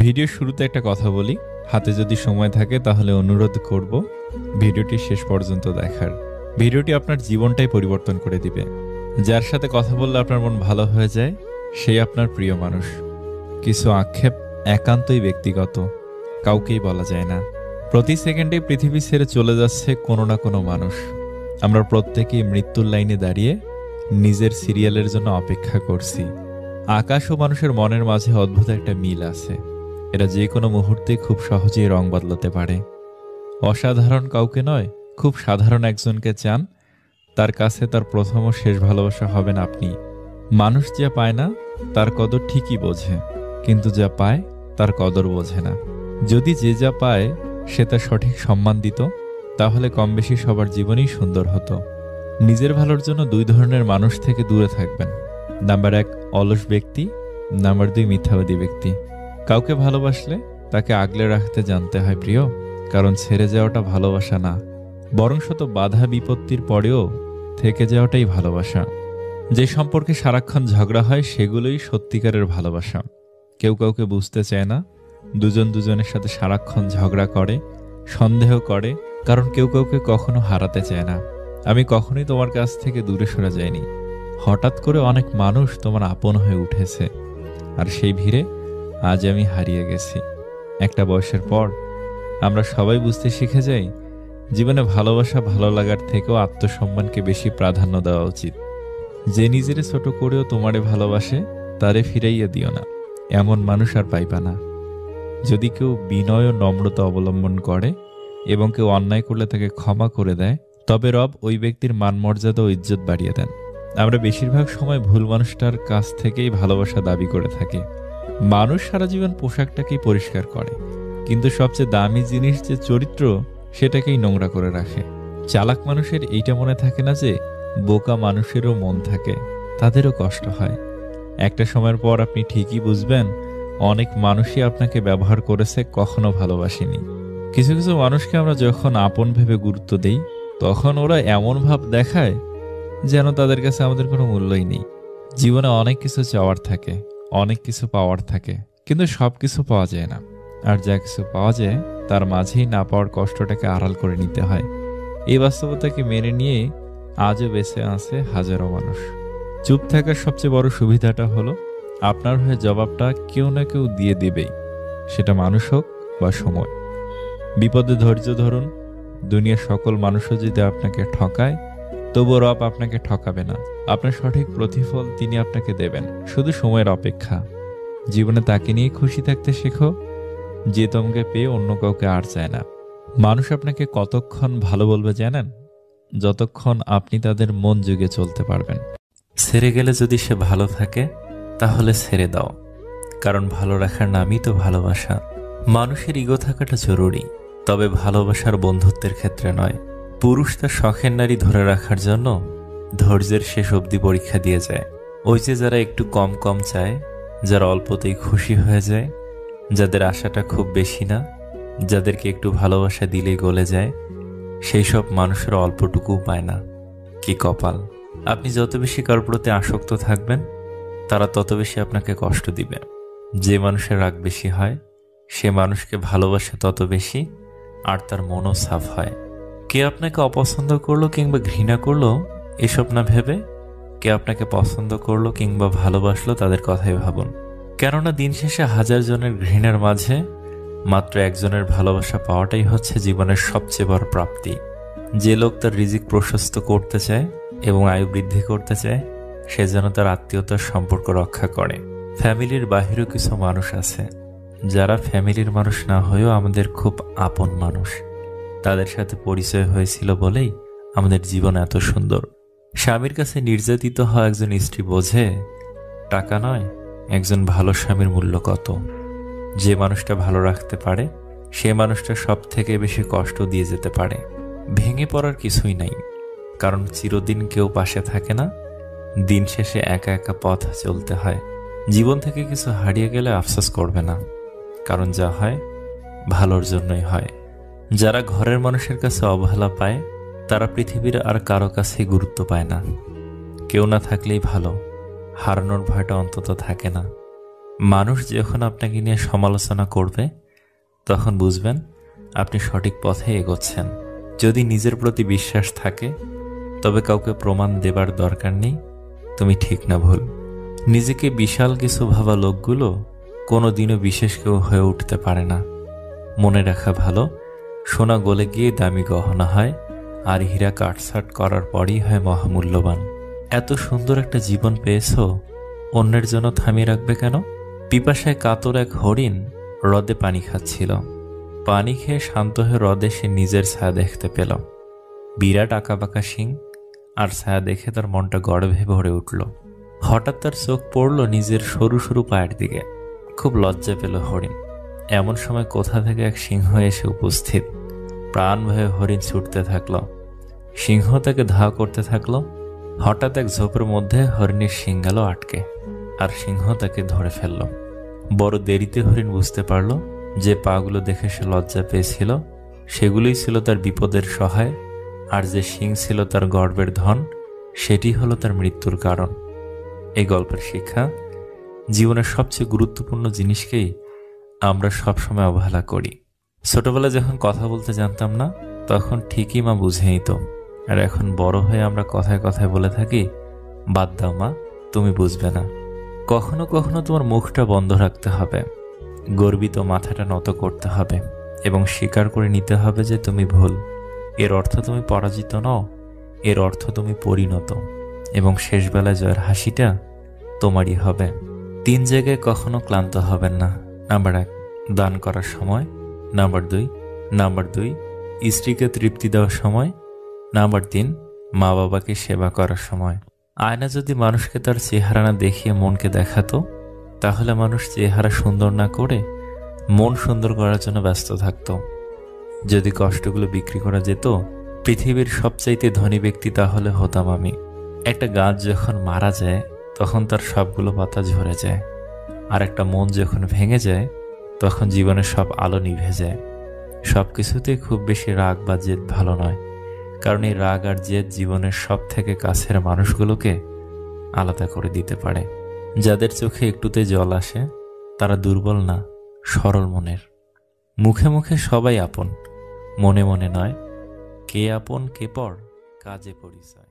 ভিডিওর শুরুতে একটা কথা বলি, হাতে যদি সময় থাকে তাহলে অনুরোধ করব ভিডিওটি শেষ পর্যন্ত দেখার। ভিডিওটি আপনার জীবনটাই পরিবর্তন করে দিবে। যার সাথে কথা বললে আপনার মন ভালো হয়ে যায়, সেই আপনার প্রিয় মানুষ। কিছু আক্ষেপ একান্তই ব্যক্তিগত, কাউকেই বলা যায় না। প্রতি সেকেন্ডে পৃথিবী ছেড়ে চলে যাচ্ছে কোনো না কোনো মানুষ। আমরা প্রত্যেকেই মৃত্যুর লাইনে দাঁড়িয়ে নিজের সিরিয়ালের জন্য অপেক্ষা করছি। আকাশ ও মানুষের মনের মাঝে অদ্ভুত একটা মিল আছে। এরা যে কোনো মুহূর্তে খুব সহজেই রং বদলাতে পারে। অসাধারণ কাউকে নয়, খুব সাধারণ একজনকে চান, তার কাছে তার প্রথম ও শেষ ভালোবাসা হবেন আপনি। মানুষ যা পায় না তার কদর ঠিকই বোঝে, কিন্তু যা পায় তার কদর বোঝে না। যদি যে যা পায় সে তার সঠিক সম্মান দিত, তাহলে কম বেশি সবার জীবনই সুন্দর হতো। নিজের ভালোর জন্য দুই ধরনের মানুষ থেকে দূরে থাকবেন। নাম্বার ১ অলস ব্যক্তি, নাম্বার ২ মিথ্যাবাদী ব্যক্তি। কাউকে ভালোবাসলে তাকে আগলে রাখতে জানতে হয় প্রিয়, কারণ ছেড়ে যাওয়াটা ভালোবাসা না, বরং শত বাধা বিপত্তির পরেও থেকে যাওয়াটাই ভালোবাসা। যে সম্পর্কে সারাক্ষণ ঝগড়া হয় সেগুলোই সত্যিকারের ভালোবাসা। কেউ কাউকে বুঝতে চায় না, দুজন দুজনের সাথে সারাক্ষণ ঝগড়া করে, সন্দেহ করে, কারণ কেউ কাউকে কখনো হারাতে চায় না। আমি কখনোই তোমার কাছ থেকে দূরে সরে যাইনি। হঠাৎ করে অনেক মানুষ তোমার আপন হয়ে উঠেছে, আর সেই ভিড়ে আজ আমি হারিয়ে গেছি। একটা বয়সের পর আমরা সবাই বুঝতে শিখে যাই, জীবনে ভালোবাসা ভালো লাগার থেকেও আত্মসম্মানকে বেশি প্রাধান্য দেওয়া উচিত। যে নিজেরে ছোট করেও তোমারে ভালোবাসে তারে ফিরাইয়া দিও না, এমন মানুষ আর পাইবা না। যদি কেউ বিনয় ও নম্রতা অবলম্বন করে এবং কেউ অন্যায় করলে তাকে ক্ষমা করে দেয়, তবে রব ওই ব্যক্তির মান মর্যাদা ও ইজ্জত বাড়িয়ে দেন। আমরা বেশিরভাগ সময় ভুল মানুষটার কাছ থেকেই ভালোবাসা দাবি করে থাকি। মানুষ সারা জীবন পোশাকটাকেই পরিষ্কার করে, কিন্তু সবচেয়ে দামি জিনিস যে চরিত্র, সেটাকেই নোংরা করে রাখে। চালাক মানুষের এইটা মনে থাকে না যে বোকা মানুষেরও মন থাকে, তাদেরও কষ্ট হয়। একটা সময়ের পর আপনি ঠিকই বুঝবেন, অনেক মানুষই আপনাকে ব্যবহার করেছে, কখনো ভালোবাসেনি। কিছু কিছু মানুষকে আমরা যখন আপন ভেবে গুরুত্ব দেই, তখন ওরা এমন ভাব দেখায় যেন তাদের কাছে আমাদের কোনো মূল্যই নেই। জীবনে অনেক কিছু চাওয়ার থাকে, অনেক কিছু পাওয়ার থাকে, কিন্তু সব কিছু পাওয়া যায় না। আর যা কিছু পাওয়া যায় তার মাঝেই না পাওয়ার কষ্টটাকে আড়াল করে নিতে হয়। এই বাস্তবতাকে মেনে নিয়ে আজও বেঁচে আছে হাজারো মানুষ। চুপ থাকার সবচেয়ে বড় সুবিধাটা হলো আপনার হয়ে জবাবটা কেউ না কেউ দিয়ে দিবেই, সেটা মানুষ হোক বা সময়। বিপদে ধৈর্য ধরুন। দুনিয়ার সকল মানুষও যদি আপনাকে ঠকায়, তবুও রব আপনাকে ঠকাবে না। আপনার সঠিক প্রতিফল তিনি আপনাকে দেবেন, শুধু সময়ের অপেক্ষা। জীবনে তাকে নিয়ে খুশি থাকতে শেখো যে তোমাকে পেয়ে অন্য কাউকে আর চায় না। মানুষ আপনাকে কতক্ষণ ভালো বলবে জানেন? যতক্ষণ আপনি তাদের মন জুগে চলতে পারবেন। ছেড়ে গেলে যদি সে ভালো থাকে তাহলে ছেড়ে দাও, কারণ ভালো রাখার নামই তো ভালোবাসা। মানুষের ইগো থাকাটা জরুরি, তবে ভালোবাসার বন্ধুত্বের ক্ষেত্রে নয়। পুরুষ তার শখের নারী ধরে রাখার জন্য ধৈর্যের শেষ অবধি পরীক্ষা দিয়ে যায়। ওই যে যারা একটু কম কম চায়, যারা অল্পতেই খুশি হয়ে যায়, যাদের আশাটা খুব বেশি না, যাদেরকে একটু ভালোবাসা দিলেই গলে যায়, সেই সব মানুষের অল্পটুকু পায় না। কি কপাল! আপনি যত বেশি কারোর প্রতি আসক্ত থাকবেন, তারা তত বেশি আপনাকে কষ্ট দিবে। যে মানুষের রাগ বেশি হয়, সে মানুষকে ভালোবাসে তত বেশি, আর তার মনও সাফ হয়। কে আপনাকে অপছন্দ করলো কিংবা ঘৃণা করলো এসব না ভেবে, কে আপনাকে পছন্দ করলো কিংবা ভালোবাসলো তাদের কথাই ভাবুন। কেননা দিন শেষে হাজার জনের ঘৃণার মাঝে মাত্র একজনের ভালোবাসা পাওয়াটাই হচ্ছে জীবনের সবচেয়ে বড় প্রাপ্তি। যে লোক তার রিজিক প্রশস্ত করতে চায় এবং আয়ু বৃদ্ধি করতে চায়, সে যেন তার আত্মীয়তার সম্পর্ক রক্ষা করে। ফ্যামিলির বাহিরেও কিছু মানুষ আছে যারা ফ্যামিলির মানুষ না হয়েও আমাদের খুব আপন মানুষ। তাদের সাথে পরিচয় হয়েছিল বলেই আমাদের জীবন এত সুন্দর। স্বামীর কাছে নির্যাতিত হওয়া একজন স্ত্রী বোঝে টাকা নয়, একজন ভালো স্বামীর মূল্য কত। যে মানুষটা ভালো রাখতে পারে, সে মানুষটা সব থেকে বেশি কষ্ট দিয়ে যেতে পারে। ভেঙে পড়ার কিছুই নাই, কারণ চিরদিন কেউ পাশে থাকে না। দিন শেষে একা একা পথ চলতে হয়। জীবন থেকে কিছু হারিয়ে গেলে আফসোস করবে না, কারণ যা হয় ভালোর জন্যই হয়। যারা ঘরের মানুষের কাছে অবহেলা পায়, তারা পৃথিবীর আর কারো কাছেই গুরুত্ব পায় না। কেউ না থাকলেই ভালো, হারানোর ভয়টা অন্তত থাকে না। মানুষ যখন আপনাকে নিয়ে সমালোচনা করবে তখন বুঝবেন আপনি সঠিক পথে এগোচ্ছেন। যদি নিজের প্রতি বিশ্বাস থাকে তবে কাউকে প্রমাণ দেবার দরকার নেই তুমি ঠিক না ভুল। নিজেকে বিশাল কিছু ভাবা লোকগুলো কোনো দিনও বিশেষ কেউ হয়ে উঠতে পারে না। মনে রাখা ভালো, সোনা গলে গিয়ে দামি গহনা হয়, আর হীরা কাটছাট করার পরই হয় মহামূল্যবান। এত সুন্দর একটা জীবন পেয়েছো, অন্যের জন্য থামিয়ে রাখবে কেন? পিপাসায় কাতর এক হরিণ হ্রদে পানি খাচ্ছিল। পানি খেয়ে শান্ত হয়ে হ্রদে সে নিজের ছায়া দেখতে পেল। বিরাট আঁকাবাঁকা শিং, আর ছায়া দেখে তার মনটা গর্বে ভরে উঠল। হঠাৎ তার চোখ পড়ল নিজের সরু সরু পায়ের দিকে। খুব লজ্জা পেল হরিণ। এমন সময় কোথা থেকে এক সিংহ এসে উপস্থিত। প্রাণ ভয়ে হরিণ ছুটতে থাকলো। সিংহ তাকে ধাওয়া করতে থাকলো। হঠাৎ এক ঝোপের মধ্যে হরিণের শিং গেল আটকে, আর সিংহ তাকে ধরে ফেলল। বড় দেরিতে হরিণ বুঝতে পারল যে পাগুলো দেখে সে লজ্জা পেয়েছিল সেগুলোই ছিল তার বিপদের সহায়, আর যে শিং ছিল তার গর্বের ধন সেটি হলো তার মৃত্যুর কারণ। এই গল্পের শিক্ষা, জীবনের সবচেয়ে গুরুত্বপূর্ণ জিনিসকেই আমরা সবসময় অবহেলা করি। ছোটবেলায় যখন কথা বলতে জানতাম না তখন ঠিকই মা বুঝে নিত, আর এখন বড় হয়ে আমরা কথায় কথায় বলে থাকি, বাদ দাও মা, তুমি বুঝবে না। কখনো কখনো তোমার মুখটা বন্ধ রাখতে হবে, গর্বিত মাথাটা নত করতে হবে এবং স্বীকার করে নিতে হবে যে তুমি ভুল। এর অর্থ তুমি পরাজিত নও, এর অর্থ তুমি পরিণত, এবং শেষবেলায় জয়ের হাসিটা তোমারই হবে। 3 জায়গায় কখনো ক্লান্ত হবেন না। নাম্বার 1, দান করার সময়। নাম্বার 2, স্ত্রীকে তৃপ্তি দেওয়ার সময়। নাম্বার 3, মা বাবাকে সেবা করার সময়। আয়না যদি মানুষকে তার চেহারা না দেখিয়ে মনকে দেখাতো, তাহলে মানুষ চেহারা সুন্দর না করে মন সুন্দর করার জন্য ব্যস্ত থাকত। যদি কষ্টগুলো বিক্রি করা যেত, পৃথিবীর সবচাইতে ধনী ব্যক্তি তাহলে হতাম আমি। একটা গাছ যখন মারা যায় তখন তার সবগুলো পাতা ঝরে যায়, আর একটা মন যখন ভেঙে যায় তখন জীবনের সব আলো নিভে যায়। সব কিছুতে খুব বেশি রাগ বা জেদ ভালো নয়, কারণ এই রাগ আর জেদ জীবনের সব থেকে কাছের মানুষগুলোকে আলাদা করে দিতে পারে। যাদের চোখে একটুতে জল আসে তারা দুর্বল না, সরল মনের। মুখে মুখে সবাই আপন, মনে মনে নয়। কে আপন কে পর, কাজে পরিচয়।